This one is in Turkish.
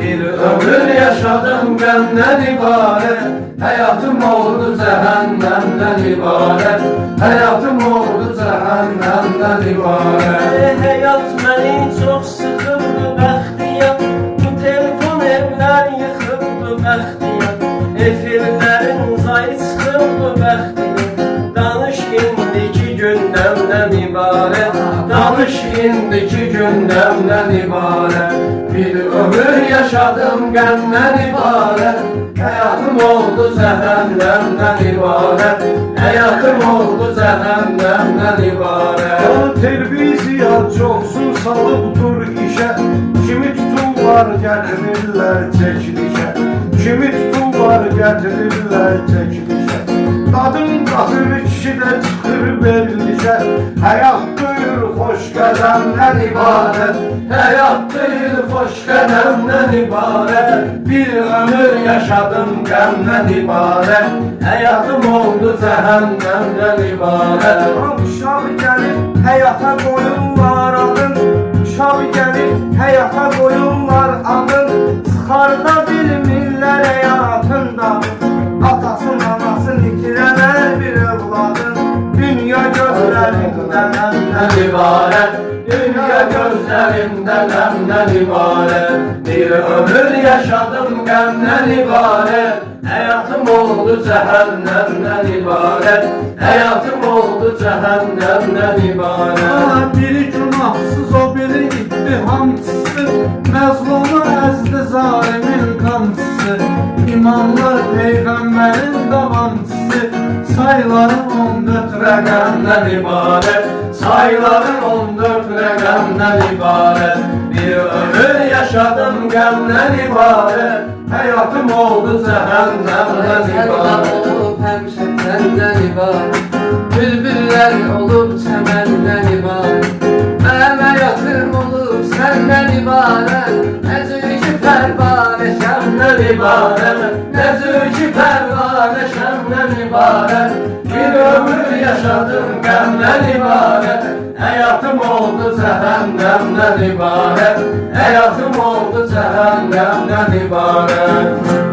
Bir ömür yaşadım benden ibaret, hayatım oldu cehennemden ibaret, hayatım oldu cehennemden ibaret. Hayat beni çok sıkıldı bəxtiyar, bu telefon evler yıkıldı bəxtiyar, efirlerin zayı sıkıldı bəxtiyar. Danış indiki gündemden ibaret, Danış indiki gündemden ibaret. Bir ömür yaşadım gemden ibaret, hayatım oldu cehennemden ibaret, hayatım oldu cehennemden ibaret. O televizyon çok su salıp dur işe, kimi tuturlar getirirler çekilişe, kimi tuturlar getirirler çekilişe. Kadın katır kişi de çıkır verilişe, hayat buyur hoş gedenden ibaret, Hayat değil hoş kalemden ibaret. Bir ömür yaşadım gemden ibaret, hayatım oldu cehennemden ibaret. Uşaq gəlib həyata qoyurlar adın, uşaq gəlib həyata qoyurlar adın, çıxarda bilmirlər həyatında, atasın anasın itirələr bir övladın, dünya gözlərindən Əmdən ibaret, dünya gözlerimden əmdən ibaret. Bir ömür yaşadım gemden ibaret, hayatım oldu cehennemden ibaret, hayatım oldu cehennemden ibaret. Biri günahsız o biri ittihamçısı, məzlumu əzdi zalimin kamçısı, İmamlar peygamberin davamçısı, sayıların 14 Rəqəmdən ibaret, sayıların 14 rəqəmdən ibaret. Bir ömür yaşadım qəmdən ibaret, hayatım oldu cehennemden ibaret. Olup hemşehrenden ibaret, bülbüller olup çemenden ibaret, benim hayatım olup senden ibaret, ne zülkü pervane şemden ibaret, Ne zülkü pervane şemden ibaret. Bir ömür yaşadım qəmdən ibaret, hayatım oldu cehennemden ibaret, hayatım oldu cehennemden ibaret.